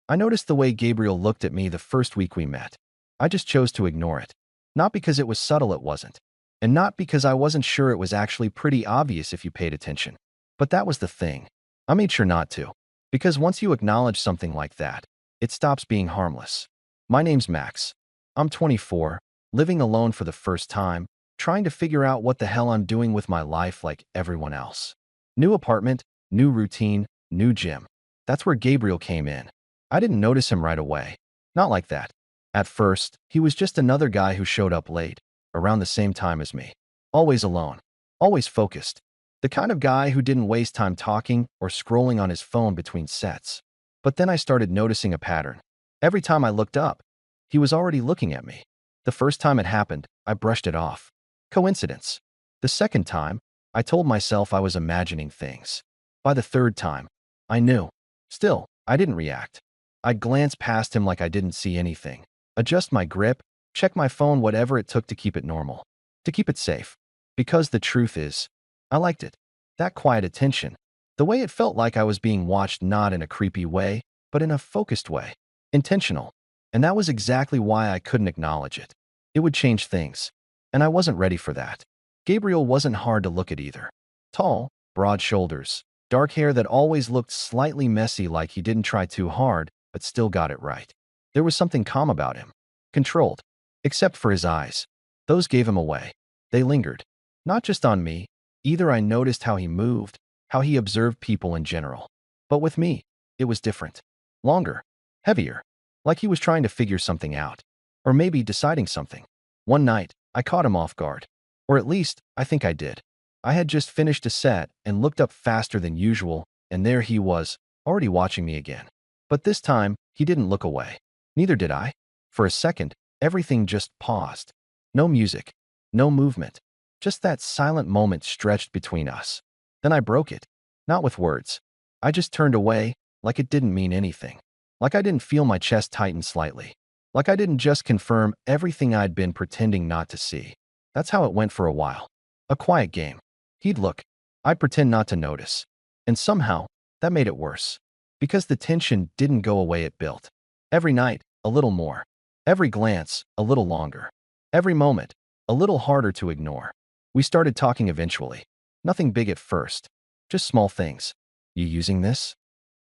I noticed the way Gabriel looked at me the first week we met. I just chose to ignore it. Not because it was subtle, it wasn't. And not because I wasn't sure it was actually pretty obvious if you paid attention. But that was the thing. I made sure not to. Because once you acknowledge something like that, it stops being harmless. My name's Max. I'm 24, living alone for the first time, trying to figure out what the hell I'm doing with my life like everyone else. New apartment, new routine, new gym. That's where Gabriel came in. I didn't notice him right away. Not like that. At first, he was just another guy who showed up late, around the same time as me. Always alone. Always focused. The kind of guy who didn't waste time talking or scrolling on his phone between sets. But then I started noticing a pattern. Every time I looked up, he was already looking at me. The first time it happened, I brushed it off. Coincidence. The second time, I told myself I was imagining things. By the third time, I knew. Still, I didn't react. I'd glance past him like I didn't see anything. Adjust my grip, check my phone, whatever it took to keep it normal. To keep it safe. Because the truth is, I liked it. That quiet attention. The way it felt like I was being watched, not in a creepy way, but in a focused way. Intentional. And that was exactly why I couldn't acknowledge it. It would change things. And I wasn't ready for that. Gabriel wasn't hard to look at either. Tall, broad shoulders, dark hair that always looked slightly messy, like he didn't try too hard, but still got it right. There was something calm about him. Controlled. Except for his eyes. Those gave him away. They lingered. Not just on me. Either. I noticed how he moved, how he observed people in general. But with me, it was different. Longer. Heavier. Like he was trying to figure something out. Or maybe deciding something. One night, I caught him off guard. Or at least, I think I did. I had just finished a set and looked up faster than usual, and there he was, already watching me again. But this time, he didn't look away. Neither did I. For a second, everything just paused. No music. No movement. Just that silent moment stretched between us. Then I broke it. Not with words. I just turned away, like it didn't mean anything. Like I didn't feel my chest tighten slightly. Like I didn't just confirm everything I'd been pretending not to see. That's how it went for a while. A quiet game. He'd look. I'd pretend not to notice. And somehow, that made it worse. Because the tension didn't go away, it built. Every night, a little more. Every glance, a little longer. Every moment, a little harder to ignore. We started talking eventually. Nothing big at first. Just small things. You using this?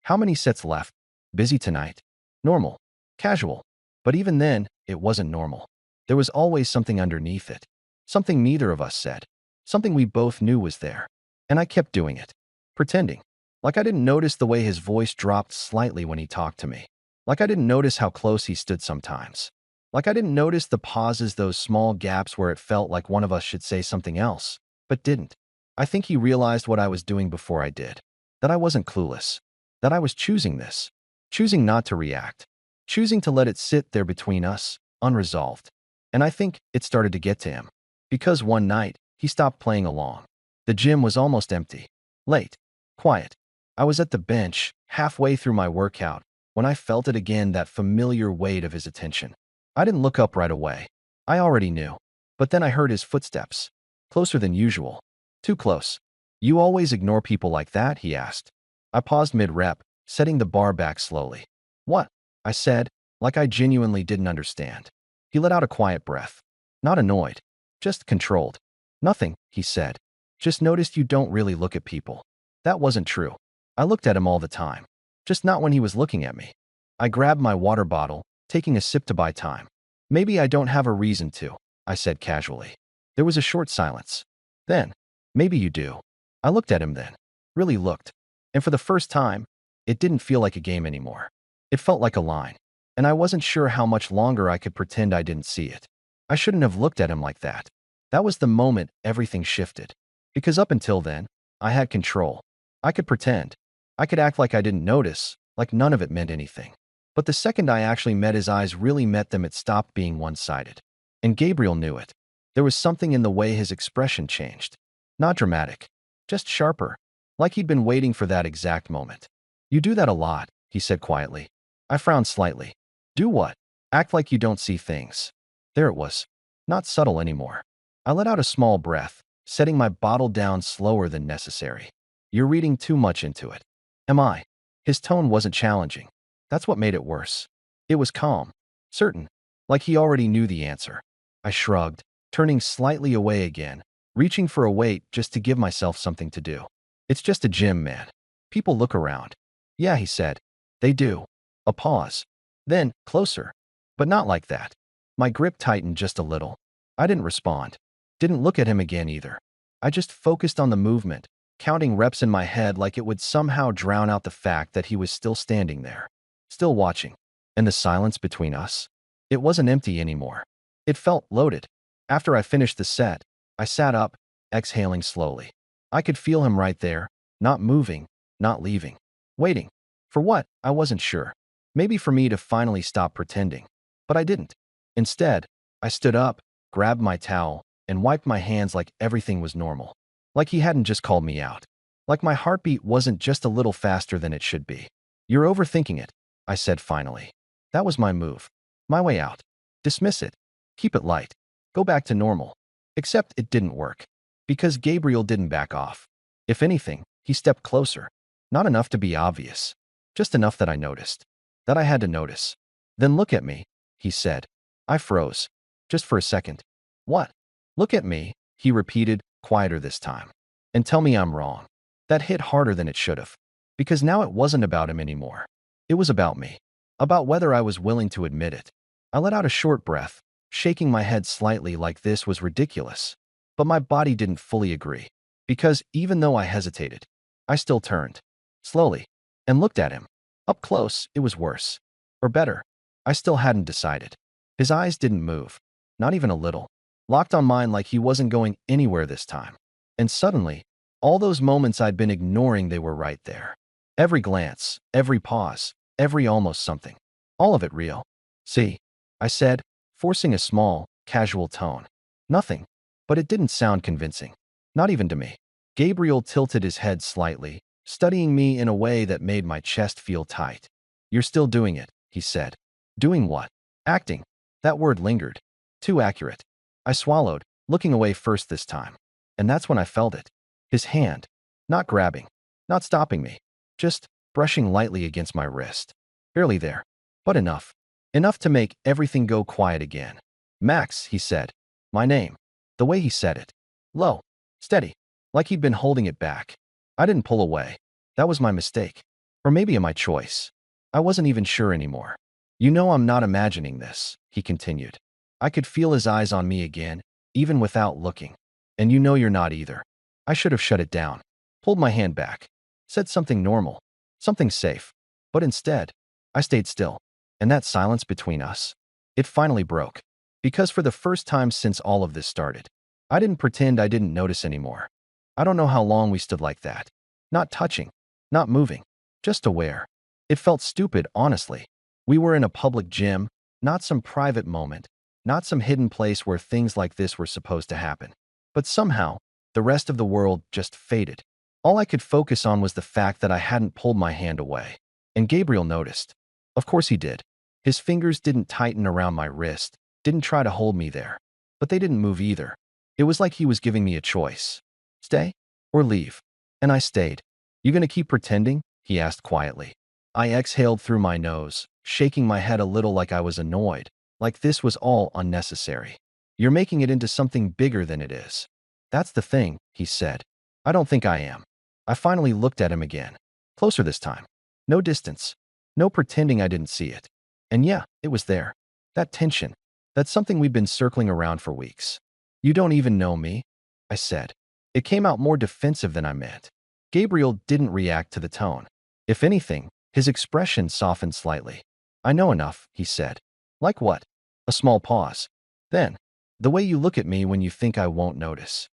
How many sets left? Busy tonight? Normal. Casual. But even then, it wasn't normal. There was always something underneath it. Something neither of us said. Something we both knew was there. And I kept doing it. Pretending. Like I didn't notice the way his voice dropped slightly when he talked to me. Like I didn't notice how close he stood sometimes. Like I didn't notice the pauses, those small gaps where it felt like one of us should say something else, but didn't. I think he realized what I was doing before I did. That I wasn't clueless. That I was choosing this. Choosing not to react. Choosing to let it sit there between us, unresolved. And I think it started to get to him. Because one night, he stopped playing along. The gym was almost empty. Late. Quiet. I was at the bench, halfway through my workout, when I felt it again, that familiar weight of his attention. I didn't look up right away. I already knew. But then I heard his footsteps. Closer than usual. Too close. You always ignore people like that? He asked. I paused mid-rep, setting the bar back slowly. What? I said, like I genuinely didn't understand. He let out a quiet breath. Not annoyed. Just controlled. Nothing, he said. Just noticed you don't really look at people. That wasn't true. I looked at him all the time. Just not when he was looking at me. I grabbed my water bottle, taking a sip to buy time. Maybe I don't have a reason to, I said casually. There was a short silence. Then, maybe you do. I looked at him then. Really looked. And for the first time, it didn't feel like a game anymore. It felt like a line. And I wasn't sure how much longer I could pretend I didn't see it. I shouldn't have looked at him like that. That was the moment everything shifted. Because up until then, I had control. I could pretend. I could act like I didn't notice, like none of it meant anything. But the second I actually met his eyes, really met them, it stopped being one-sided. And Gabriel knew it. There was something in the way his expression changed. Not dramatic. Just sharper. Like he'd been waiting for that exact moment. You do that a lot, he said quietly. I frowned slightly. Do what? Act like you don't see things. There it was. Not subtle anymore. I let out a small breath, setting my bottle down slower than necessary. You're reading too much into it. Am I? His tone wasn't challenging. That's what made it worse. It was calm, certain, like he already knew the answer. I shrugged, turning slightly away again, reaching for a weight just to give myself something to do. It's just a gym, man. People look around. Yeah, he said. They do. A pause. Then, closer. But not like that. My grip tightened just a little. I didn't respond. Didn't look at him again either. I just focused on the movement, counting reps in my head like it would somehow drown out the fact that he was still standing there, still watching. And the silence between us? It wasn't empty anymore. It felt loaded. After I finished the set, I sat up, exhaling slowly. I could feel him right there, not moving, not leaving. Waiting. For what? I wasn't sure. Maybe for me to finally stop pretending. But I didn't. Instead, I stood up, grabbed my towel, and wiped my hands like everything was normal. Like he hadn't just called me out. Like my heartbeat wasn't just a little faster than it should be. You're overthinking it, I said finally. That was my move. My way out. Dismiss it. Keep it light. Go back to normal. Except it didn't work. Because Gabriel didn't back off. If anything, he stepped closer. Not enough to be obvious. Just enough that I noticed. That I had to notice. Then look at me, he said. I froze. Just for a second. What? Look at me, he repeated, quieter this time. And tell me I'm wrong. That hit harder than it should have. Because now it wasn't about him anymore. It was about me. About whether I was willing to admit it. I let out a short breath, shaking my head slightly like this was ridiculous. But my body didn't fully agree. Because even though I hesitated, I still turned. Slowly. And looked at him. Up close, it was worse. Or better. I still hadn't decided. His eyes didn't move. Not even a little. Locked on mine like he wasn't going anywhere this time. And suddenly, all those moments I'd been ignoring, they were right there. Every glance, every pause, every almost something. All of it real. See, I said, forcing a small, casual tone. Nothing. But it didn't sound convincing. Not even to me. Gabriel tilted his head slightly, studying me in a way that made my chest feel tight. You're still doing it, he said. Doing what? Acting. That word lingered. Too accurate. I swallowed, looking away first this time. And that's when I felt it. His hand. Not grabbing. Not stopping me. Just brushing lightly against my wrist. Barely there. But enough. Enough to make everything go quiet again. Max, he said. My name. The way he said it. Low. Steady. Like he'd been holding it back. I didn't pull away. That was my mistake. Or maybe my choice. I wasn't even sure anymore. You know I'm not imagining this, he continued. I could feel his eyes on me again, even without looking. And you know you're not either. I should have shut it down. Pulled my hand back. Said something normal. Something safe. But instead, I stayed still. And that silence between us, it finally broke. Because for the first time since all of this started, I didn't pretend I didn't notice anymore. I don't know how long we stood like that. Not touching. Not moving. Just aware. It felt stupid, honestly. We were in a public gym, not some private moment, not some hidden place where things like this were supposed to happen. But somehow, the rest of the world just faded. All I could focus on was the fact that I hadn't pulled my hand away. And Gabriel noticed. Of course he did. His fingers didn't tighten around my wrist, didn't try to hold me there. But they didn't move either. It was like he was giving me a choice. Stay or leave. And I stayed. You gonna keep pretending? He asked quietly. I exhaled through my nose, shaking my head a little like I was annoyed, like this was all unnecessary. You're making it into something bigger than it is. That's the thing, he said. I don't think I am. I finally looked at him again. Closer this time. No distance. No pretending I didn't see it. And yeah, it was there. That tension. That's something we've been circling around for weeks. You don't even know me, I said. It came out more defensive than I meant. Gabriel didn't react to the tone. If anything, his expression softened slightly. I know enough, he said. Like what? A small pause. Then, the way you look at me when you think I won't notice.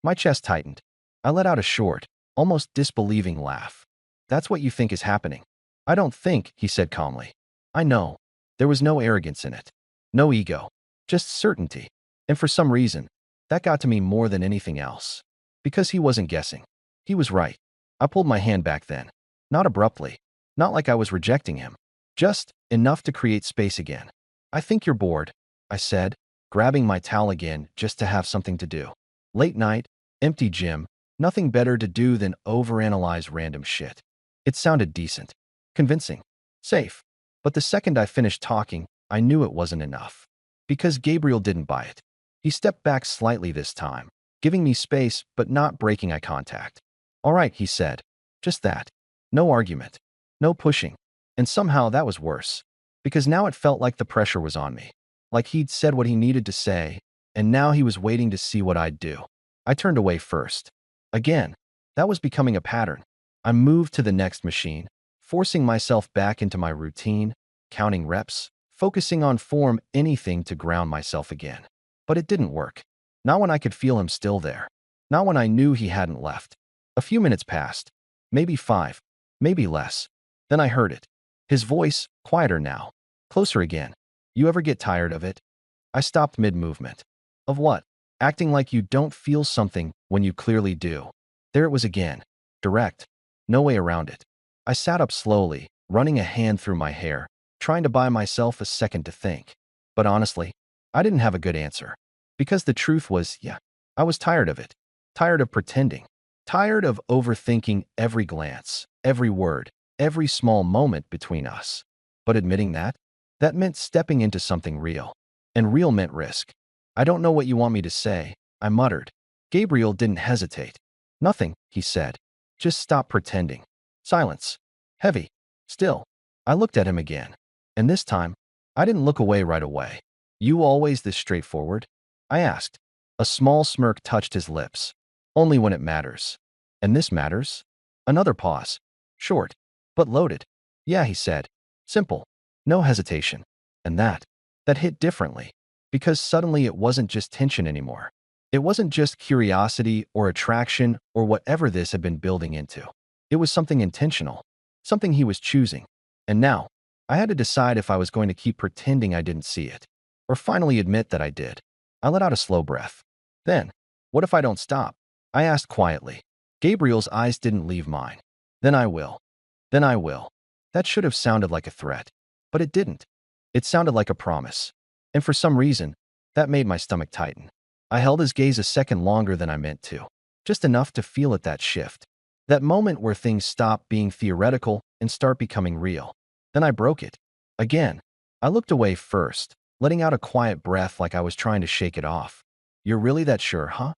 My chest tightened. I let out a short, almost disbelieving laugh. That's what you think is happening. I don't think, he said calmly. I know. There was no arrogance in it. No ego. Just certainty. And for some reason, that got to me more than anything else. Because he wasn't guessing. He was right. I pulled my hand back then. Not abruptly. Not like I was rejecting him. Just enough to create space again. I think you're bored, I said, grabbing my towel again just to have something to do. Late night, empty gym, nothing better to do than overanalyze random shit. It sounded decent. Convincing. Safe. But the second I finished talking, I knew it wasn't enough. Because Gabriel didn't buy it. He stepped back slightly this time, giving me space but not breaking eye contact. All right, he said. Just that. No argument. No pushing. And somehow that was worse. Because now it felt like the pressure was on me. Like he'd said what he needed to say, and now he was waiting to see what I'd do. I turned away first. Again, that was becoming a pattern. I moved to the next machine, forcing myself back into my routine, counting reps, focusing on form, anything to ground myself again. But it didn't work. Not when I could feel him still there. Not when I knew he hadn't left. A few minutes passed. Maybe 5. Maybe less. Then I heard it. His voice, quieter now. Closer again. You ever get tired of it? I stopped mid-movement. Of what? Acting like you don't feel something when you clearly do. There it was again. Direct. No way around it. I sat up slowly, running a hand through my hair, trying to buy myself a second to think. But honestly, I didn't have a good answer. Because the truth was, yeah, I was tired of it. Tired of pretending. Tired of overthinking every glance, every word, every small moment between us. But admitting that meant stepping into something real. And real meant risk. I don't know what you want me to say, I muttered. Gabriel didn't hesitate. Nothing, he said. Just stop pretending. Silence. Heavy. Still. I looked at him again. And this time, I didn't look away right away. You always this straightforward? I asked. A small smirk touched his lips. Only when it matters. And this matters? Another pause. Short, but loaded. Yeah, he said. Simple. No hesitation. And that hit differently. Because suddenly it wasn't just tension anymore. It wasn't just curiosity or attraction or whatever this had been building into. It was something intentional. Something he was choosing. And now, I had to decide if I was going to keep pretending I didn't see it. Or finally admit that I did. I let out a slow breath. Then, what if I don't stop? I asked quietly. Gabriel's eyes didn't leave mine. Then I will. Then I will. That should have sounded like a threat. But it didn't. It sounded like a promise. And for some reason, that made my stomach tighten. I held his gaze a second longer than I meant to. Just enough to feel it, that shift. That moment where things stop being theoretical and start becoming real. Then I broke it. Again. I looked away first, letting out a quiet breath like I was trying to shake it off. You're really that sure, huh?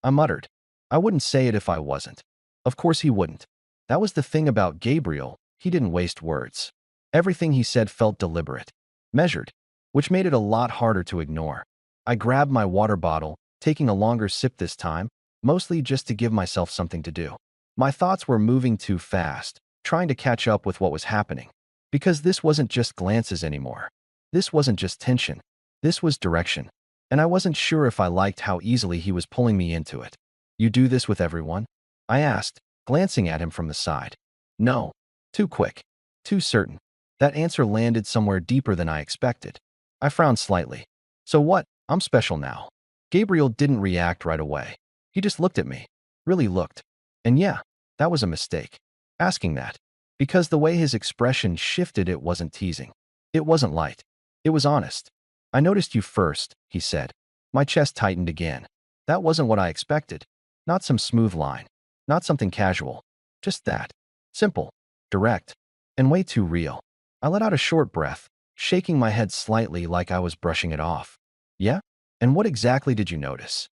I muttered. I wouldn't say it if I wasn't. Of course he wouldn't. That was the thing about Gabriel, he didn't waste words. Everything he said felt deliberate, measured, which made it a lot harder to ignore. I grabbed my water bottle, taking a longer sip this time, mostly just to give myself something to do. My thoughts were moving too fast, trying to catch up with what was happening. Because this wasn't just glances anymore. This wasn't just tension. This was direction. And I wasn't sure if I liked how easily he was pulling me into it. You do this with everyone? I asked, glancing at him from the side. No. Too quick. Too certain. That answer landed somewhere deeper than I expected. I frowned slightly. So what? I'm special now. Gabriel didn't react right away. He just looked at me. Really looked. And yeah, that was a mistake. Asking that. Because the way his expression shifted, it wasn't teasing. It wasn't light. It was honest. I noticed you first, he said. My chest tightened again. That wasn't what I expected. Not some smooth line. Not something casual. Just that. Simple. Direct. And way too real. I let out a short breath, shaking my head slightly like I was brushing it off. Yeah? And what exactly did you notice?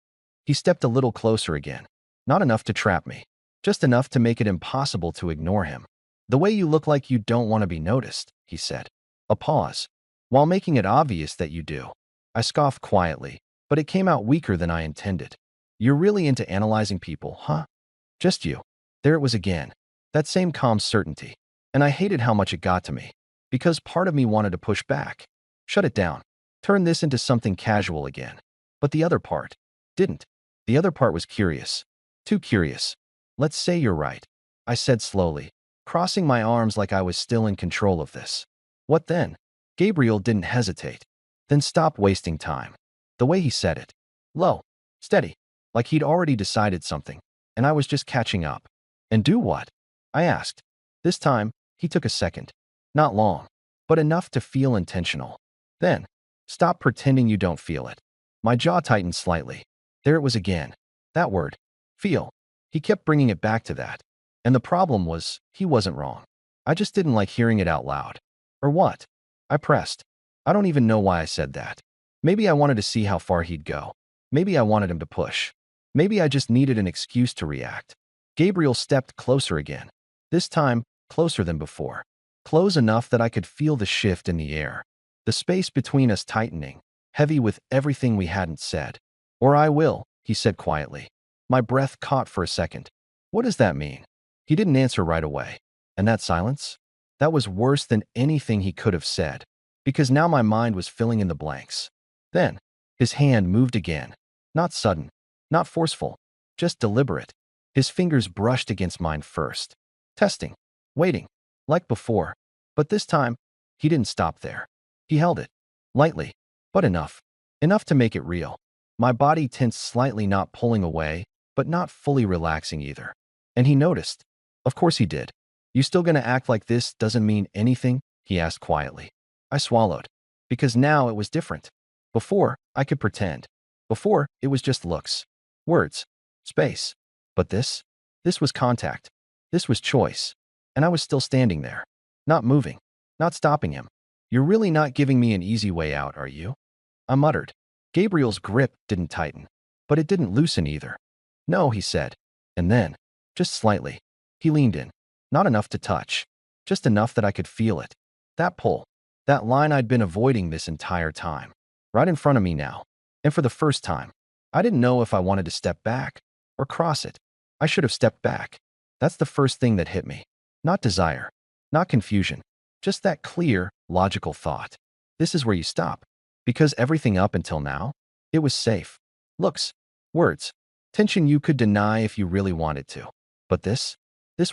He stepped a little closer again. Not enough to trap me. Just enough to make it impossible to ignore him. The way you look like you don't want to be noticed, he said. A pause. While making it obvious that you do. I scoffed quietly, but it came out weaker than I intended. You're really into analyzing people, huh? Just you. There it was again. That same calm certainty. And I hated how much it got to me. Because part of me wanted to push back. Shut it down. Turn this into something casual again. But the other part didn't. The other part was curious. Too curious. Let's say you're right, I said slowly, crossing my arms like I was still in control of this. What then? Gabriel didn't hesitate. Then stop wasting time. The way he said it. Low. Steady. Like he'd already decided something. And I was just catching up. And do what? I asked. This time, he took a second. Not long. But enough to feel intentional. Then, stop pretending you don't feel it. My jaw tightened slightly. There it was again. That word. Feel. He kept bringing it back to that. And the problem was, he wasn't wrong. I just didn't like hearing it out loud. Or what? I pressed. I don't even know why I said that. Maybe I wanted to see how far he'd go. Maybe I wanted him to push. Maybe I just needed an excuse to react. Gabriel stepped closer again. This time, closer than before. Close enough that I could feel the shift in the air. The space between us tightening, heavy with everything we hadn't said. Or I will, he said quietly. My breath caught for a second. What does that mean? He didn't answer right away. And that silence? That was worse than anything he could have said, because now my mind was filling in the blanks. Then, his hand moved again. Not sudden, not forceful, just deliberate. His fingers brushed against mine first. Testing, waiting, like before. But this time, he didn't stop there. He held it, lightly, but enough. Enough to make it real. My body tensed slightly, not pulling away, but not fully relaxing either. And he noticed. Of course he did. You still gonna act like this doesn't mean anything? He asked quietly. I swallowed. Because now it was different. Before, I could pretend. Before, it was just looks. Words. Space. But this was contact. This was choice. And I was still standing there. Not moving. Not stopping him. You're really not giving me an easy way out, are you? I muttered. Gabriel's grip didn't tighten. But it didn't loosen either. No, he said. And then, just slightly, he leaned in. Not enough to touch. Just enough that I could feel it. That pull. That line I'd been avoiding this entire time. Right in front of me now. And for the first time, I didn't know if I wanted to step back or cross it. I should have stepped back. That's the first thing that hit me. Not desire. Not confusion. Just that clear, logical thought. This is where you stop. Because everything up until now, it was safe. Looks. Words. Tension you could deny if you really wanted to. But this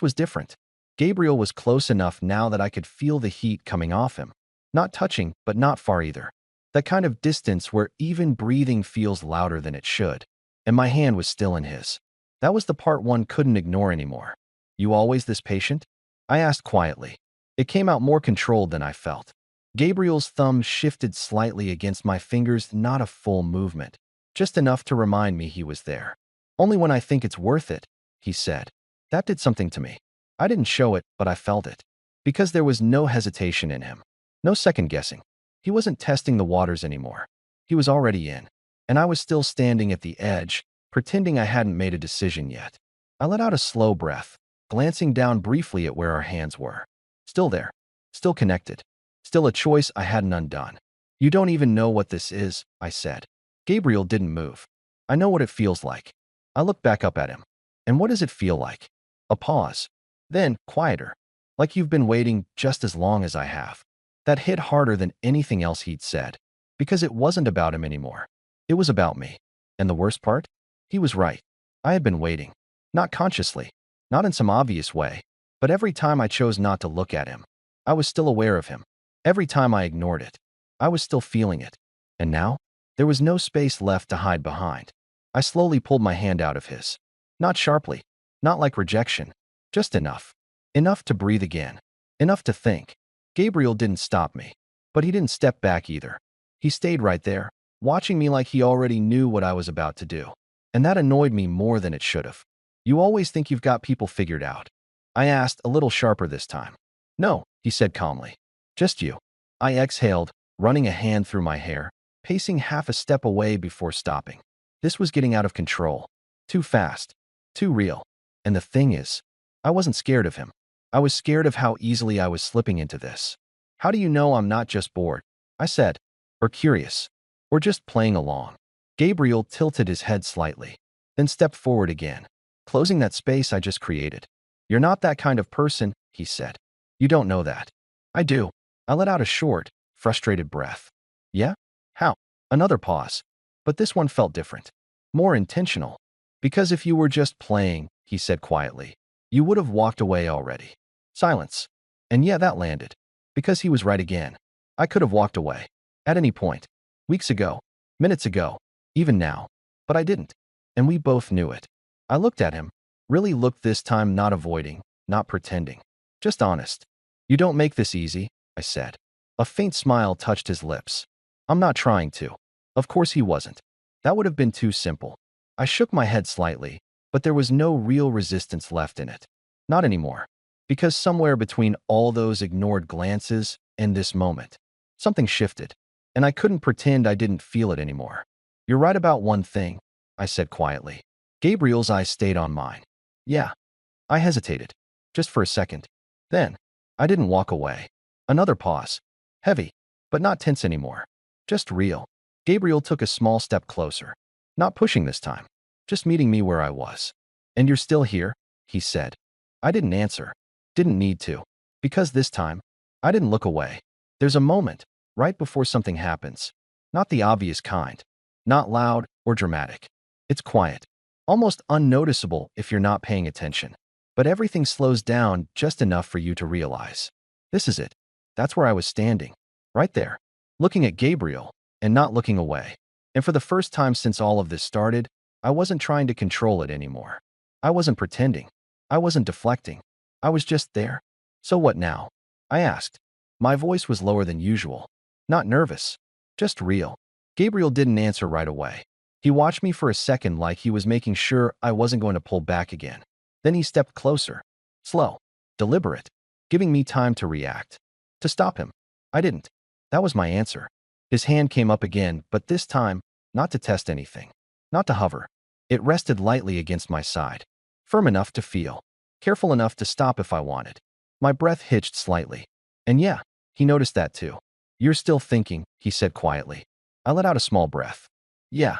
was different. Gabriel was close enough now that I could feel the heat coming off him. Not touching, but not far either. That kind of distance where even breathing feels louder than it should. And my hand was still in his. That was the part one couldn't ignore anymore. You always this patient? I asked quietly. It came out more controlled than I felt. Gabriel's thumb shifted slightly against my fingers, not a full movement. Just enough to remind me he was there. Only when I think it's worth it, he said. That did something to me. I didn't show it, but I felt it. Because there was no hesitation in him. No second guessing. He wasn't testing the waters anymore. He was already in. And I was still standing at the edge, pretending I hadn't made a decision yet. I let out a slow breath, glancing down briefly at where our hands were. Still there. Still connected. Still a choice I hadn't undone. You don't even know what this is, I said. Gabriel didn't move. I know what it feels like. I looked back up at him. And what does it feel like? A pause. Then, quieter. Like you've been waiting just as long as I have. That hit harder than anything else he'd said. Because it wasn't about him anymore. It was about me. And the worst part? He was right. I had been waiting. Not consciously. Not in some obvious way. But every time I chose not to look at him, I was still aware of him. Every time I ignored it, I was still feeling it. And now, there was no space left to hide behind. I slowly pulled my hand out of his. Not sharply. Not like rejection. Just enough. Enough to breathe again. Enough to think. Gabriel didn't stop me. But he didn't step back either. He stayed right there, watching me like he already knew what I was about to do. And that annoyed me more than it should have. You always think you've got people figured out. I asked, a little sharper this time. No, he said calmly. Just you. I exhaled, running a hand through my hair, pacing half a step away before stopping. This was getting out of control. Too fast. Too real. And the thing is, I wasn't scared of him. I was scared of how easily I was slipping into this. How do you know I'm not just bored? I said. Or curious. Or just playing along. Gabriel tilted his head slightly, then stepped forward again, closing that space I just created. You're not that kind of person, he said. You don't know that. I do. I let out a short, frustrated breath. Yeah? How? Another pause. But this one felt different. More intentional. Because if you were just playing, he said quietly, you would have walked away already. Silence. And yeah, that landed. Because he was right again. I could have walked away. At any point. Weeks ago. Minutes ago. Even now. But I didn't. And we both knew it. I looked at him. Really looked this time, not avoiding, not pretending. Just honest. You don't make this easy, I said. A faint smile touched his lips. I'm not trying to. Of course he wasn't. That would have been too simple. I shook my head slightly, but there was no real resistance left in it. Not anymore. Because somewhere between all those ignored glances and this moment, Something shifted, and I couldn't pretend I didn't feel it anymore. You're right about one thing, I said quietly. Gabriel's eyes stayed on mine. Yeah. I hesitated, just for a second. Then, I didn't walk away. Another pause. Heavy, but not tense anymore. Just real. Gabriel took a small step closer. Not pushing this time, just meeting me where I was. And you're still here? He said. I didn't answer. Didn't need to. Because this time, I didn't look away. There's a moment, right before something happens. Not the obvious kind. Not loud or dramatic. It's quiet. Almost unnoticeable if you're not paying attention. But everything slows down just enough for you to realize. This is it. That's where I was standing. Right there. Looking at Gabriel and not looking away. And for the first time since all of this started, I wasn't trying to control it anymore. I wasn't pretending. I wasn't deflecting. I was just there. So what now? I asked. My voice was lower than usual. Not nervous. Just real. Gabriel didn't answer right away. He watched me for a second like he was making sure I wasn't going to pull back again. Then he stepped closer. Slow. Deliberate. Giving me time to react. To stop him. I didn't. That was my answer. His hand came up again, but this time, not to test anything. Not to hover. It rested lightly against my side. Firm enough to feel. Careful enough to stop if I wanted. My breath hitched slightly. And yeah, he noticed that too. You're still thinking, he said quietly. I let out a small breath. Yeah.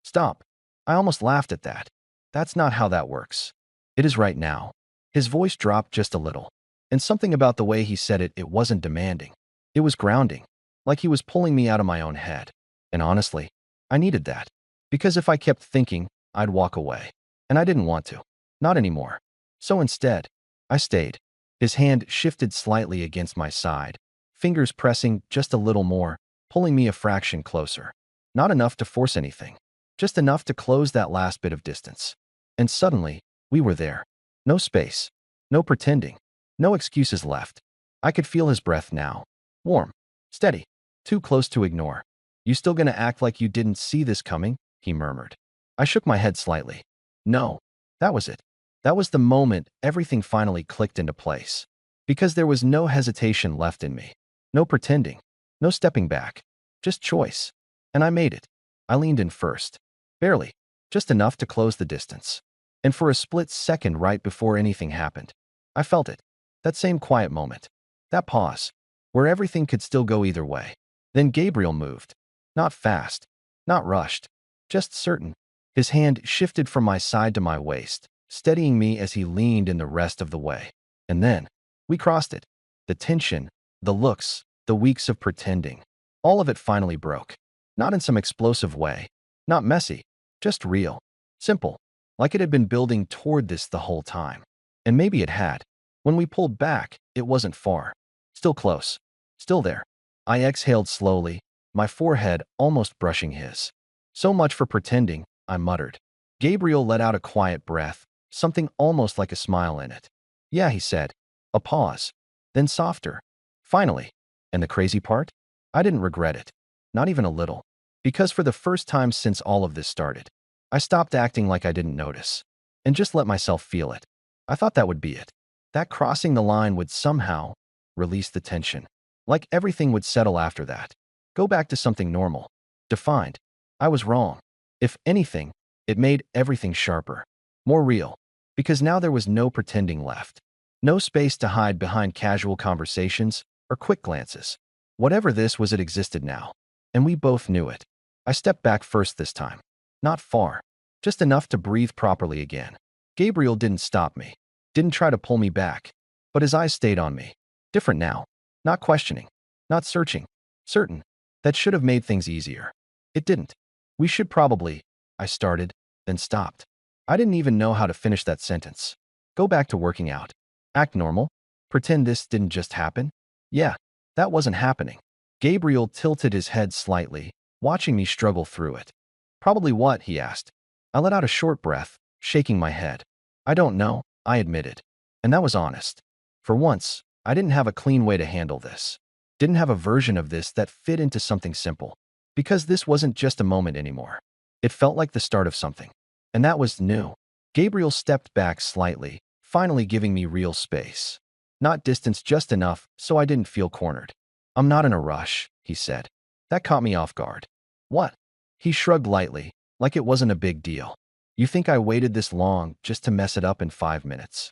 Stop. I almost laughed at that. That's not how that works. It is right now. His voice dropped just a little. And something about the way he said it, it wasn't demanding. It was grounding. Like he was pulling me out of my own head. And honestly, I needed that. Because if I kept thinking, I'd walk away. And I didn't want to. Not anymore. So instead, I stayed. His hand shifted slightly against my side, fingers pressing just a little more, pulling me a fraction closer. Not enough to force anything. Just enough to close that last bit of distance. And suddenly, we were there. No space. No pretending. No excuses left. I could feel his breath now. Warm. Steady. Too close to ignore. You still gonna act like you didn't see this coming? He murmured. I shook my head slightly. No. That was it. That was the moment everything finally clicked into place. Because there was no hesitation left in me. No pretending. No stepping back. Just choice. And I made it. I leaned in first. Barely. Just enough to close the distance. And for a split second right before anything happened, I felt it. That same quiet moment. That pause. Where everything could still go either way. Then Gabriel moved. Not fast. Not rushed. Just certain. His hand shifted from my side to my waist, steadying me as he leaned in the rest of the way. And then, we crossed it. The tension, the looks, the weeks of pretending. All of it finally broke. Not in some explosive way. Not messy. Just real. Simple. Like it had been building toward this the whole time. And maybe it had. When we pulled back, it wasn't far. Still close. Still there. I exhaled slowly, my forehead almost brushing his. So much for pretending, I muttered. Gabriel let out a quiet breath, something almost like a smile in it. Yeah, he said. A pause. Then softer. Finally. And the crazy part? I didn't regret it. Not even a little. Because for the first time since all of this started, I stopped acting like I didn't notice. And just let myself feel it. I thought that would be it. That crossing the line would somehow release the tension. Like everything would settle after that. Go back to something normal. Defined. I was wrong. If anything, it made everything sharper. More real. Because now there was no pretending left. No space to hide behind casual conversations or quick glances. Whatever this was, it existed now. And we both knew it. I stepped back first this time. Not far. Just enough to breathe properly again. Gabriel didn't stop me. Didn't try to pull me back. But his eyes stayed on me. Different now. Not questioning. Not searching. Certain. That should have made things easier. It didn't. We should probably, I started, then stopped. I didn't even know how to finish that sentence. Go back to working out. Act normal. Pretend this didn't just happen. Yeah, that wasn't happening. Gabriel tilted his head slightly, watching me struggle through it. Probably what? He asked. I let out a short breath, shaking my head. I don't know, I admitted. And that was honest. For once, I didn't have a clean way to handle this. Didn't have a version of this that fit into something simple. Because this wasn't just a moment anymore. It felt like the start of something. And that was new. Gabriel stepped back slightly, finally giving me real space. Not distance, just enough so I didn't feel cornered. I'm not in a rush, he said. That caught me off guard. What? He shrugged lightly, like it wasn't a big deal. You think I waited this long just to mess it up in 5 minutes?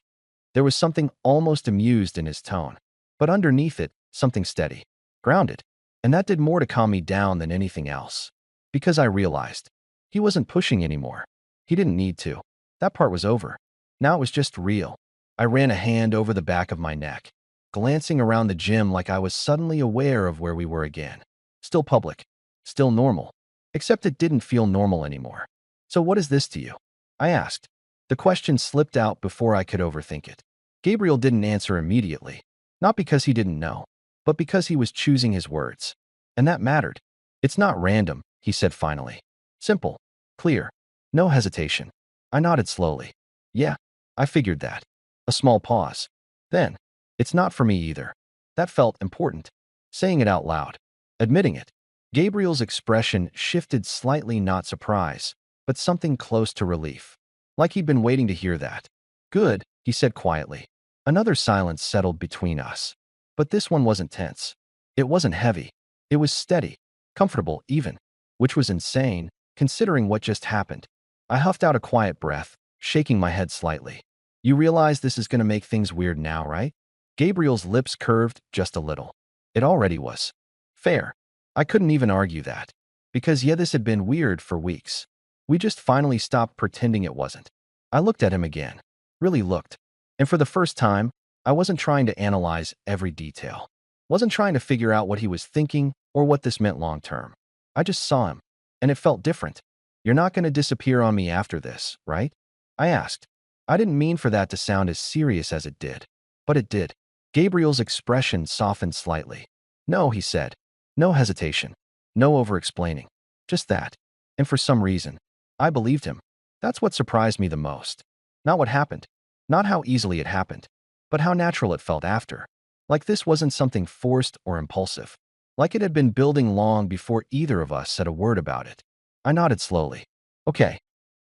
There was something almost amused in his tone, but underneath it, something steady, grounded. And that did more to calm me down than anything else. Because I realized he wasn't pushing anymore. He didn't need to. That part was over. Now it was just real. I ran a hand over the back of my neck, glancing around the gym like I was suddenly aware of where we were again. Still public. Still normal. Except it didn't feel normal anymore. So what is this to you? I asked. The question slipped out before I could overthink it. Gabriel didn't answer immediately. Not because he didn't know, but because he was choosing his words. And that mattered. It's not random, he said finally. Simple. Clear. No hesitation. I nodded slowly. Yeah, I figured that. A small pause. Then, it's not for me either. That felt important. Saying it out loud. Admitting it. Gabriel's expression shifted slightly, not surprise, but something close to relief. Like he'd been waiting to hear that. Good, he said quietly. Another silence settled between us. But this one wasn't tense. It wasn't heavy. It was steady. Comfortable, even. Which was insane, considering what just happened. I huffed out a quiet breath, shaking my head slightly. You realize this is going to make things weird now, right? Gabriel's lips curved just a little. It already was. Fair. I couldn't even argue that. Because yeah, this had been weird for weeks. We just finally stopped pretending it wasn't. I looked at him again. Really looked. And for the first time, I wasn't trying to analyze every detail. Wasn't trying to figure out what he was thinking or what this meant long term. I just saw him. And it felt different. You're not going to disappear on me after this, right? I asked. I didn't mean for that to sound as serious as it did. But it did. Gabriel's expression softened slightly. No, he said. No hesitation. No over-explaining. Just that. And for some reason, I believed him. That's what surprised me the most. Not what happened. Not how easily it happened. But how natural it felt after. Like this wasn't something forced or impulsive. Like it had been building long before either of us said a word about it. I nodded slowly. Okay.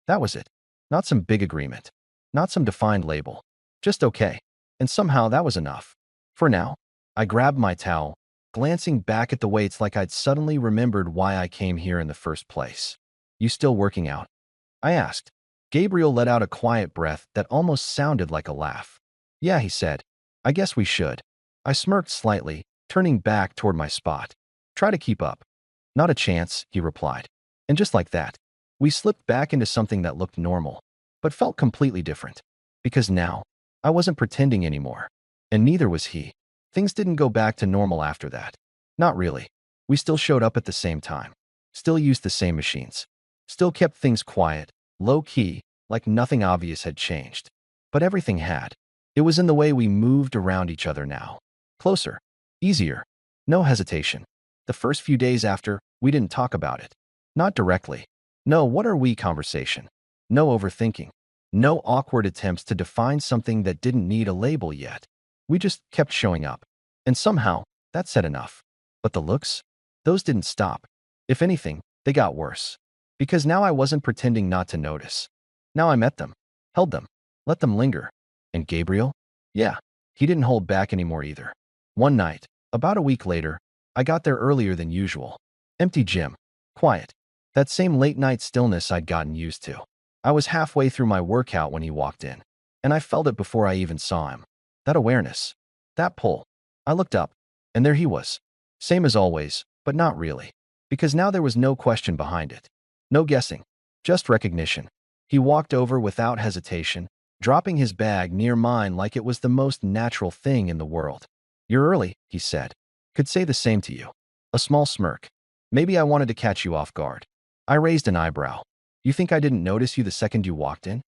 That was it. Not some big agreement. Not some defined label. Just okay. And somehow that was enough. For now, I grabbed my towel, glancing back at the weights like I'd suddenly remembered why I came here in the first place. You still working out? I asked. Gabriel let out a quiet breath that almost sounded like a laugh. Yeah, he said. I guess we should. I smirked slightly, turning back toward my spot. Try to keep up. Not a chance, he replied. And just like that, we slipped back into something that looked normal, but felt completely different. Because now, I wasn't pretending anymore. And neither was he. Things didn't go back to normal after that. Not really. We still showed up at the same time. Still used the same machines. Still kept things quiet, low-key, like nothing obvious had changed. But everything had. It was in the way we moved around each other now. Closer. Easier. No hesitation. The first few days after, we didn't talk about it. Not directly. No what are we conversation. No overthinking. No awkward attempts to define something that didn't need a label yet. We just kept showing up. And somehow, that said enough. But the looks? Those didn't stop. If anything, they got worse. Because now I wasn't pretending not to notice. Now I met them. Held them. Let them linger. And Gabriel? Yeah, he didn't hold back anymore either. One night, about a week later, I got there earlier than usual. Empty gym. Quiet. That same late-night stillness I'd gotten used to. I was halfway through my workout when he walked in. And I felt it before I even saw him. That awareness. That pull. I looked up. And there he was. Same as always, but not really. Because now there was no question behind it. No guessing. Just recognition. He walked over without hesitation, dropping his bag near mine like it was the most natural thing in the world. You're early, he said. Could say the same to you. A small smirk. Maybe I wanted to catch you off guard. I raised an eyebrow. You think I didn't notice you the second you walked in?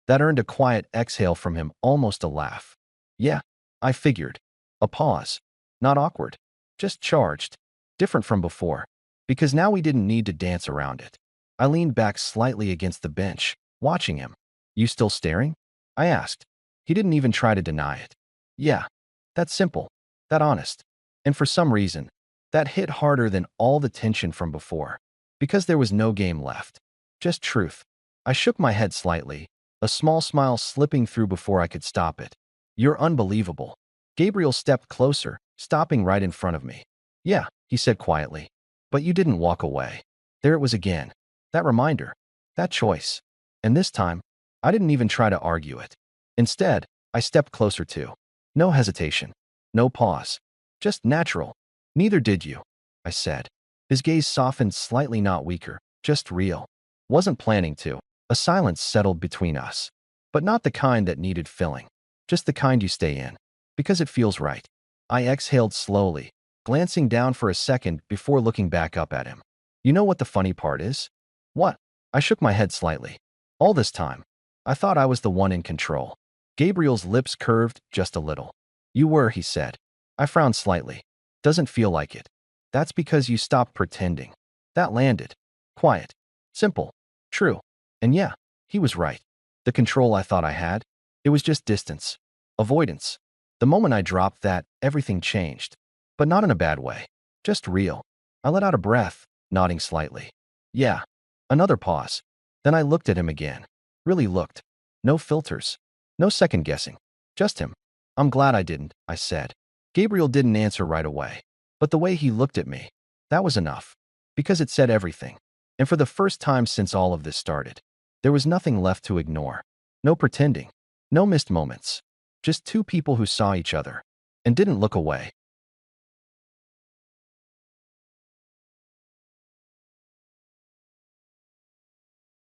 That earned a quiet exhale from him, almost a laugh. Yeah, I figured. A pause. Not awkward. Just charged. Different from before. Because now we didn't need to dance around it. I leaned back slightly against the bench, watching him. You still staring? I asked. He didn't even try to deny it. Yeah. That simple. That honest. And for some reason, that hit harder than all the tension from before. Because there was no game left. Just truth. I shook my head slightly, a small smile slipping through before I could stop it. You're unbelievable. Gabriel stepped closer, stopping right in front of me. Yeah, he said quietly. But you didn't walk away. There it was again. That reminder. That choice. And this time, I didn't even try to argue it. Instead, I stepped closer too. No hesitation. No pause. Just natural. Neither did you, I said. His gaze softened slightly, not weaker, just real. Wasn't planning to. A silence settled between us. But not the kind that needed filling. Just the kind you stay in. Because it feels right. I exhaled slowly, glancing down for a second before looking back up at him. You know what the funny part is? What? I shook my head slightly. All this time, I thought I was the one in control. Gabriel's lips curved just a little. You were, he said. I frowned slightly. Doesn't feel like it. That's because you stopped pretending. That landed. Quiet. Simple. True. And yeah, he was right. The control I thought I had, it was just distance. Avoidance. The moment I dropped that, everything changed. But not in a bad way. Just real. I let out a breath, nodding slightly. Yeah. Another pause. Then I looked at him again. Really looked. No filters. No second guessing. Just him. I'm glad I didn't, I said. Gabriel didn't answer right away. But the way he looked at me, that was enough. Because it said everything. And for the first time since all of this started, there was nothing left to ignore. No pretending. No missed moments. Just two people who saw each other and didn't look away.